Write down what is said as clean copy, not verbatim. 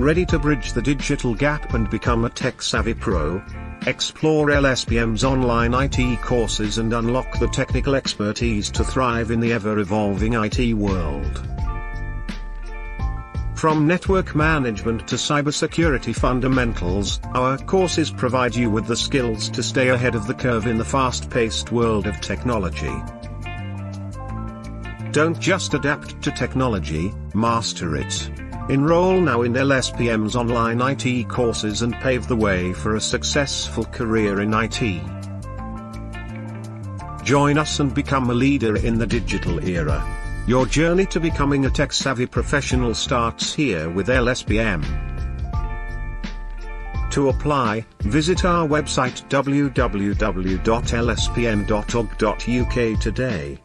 Ready to bridge the digital gap and become a tech-savvy pro? Explore LSPM's online IT courses and unlock the technical expertise to thrive in the ever-evolving IT world. From network management to cybersecurity fundamentals, our courses provide you with the skills to stay ahead of the curve in the fast-paced world of technology. Don't just adapt to technology, master it. Enroll now in LSPM's online IT courses and pave the way for a successful career in IT. Join us and become a leader in the digital era. Your journey to becoming a tech-savvy professional starts here with LSPM. To apply, visit our website www.lspm.org.uk today.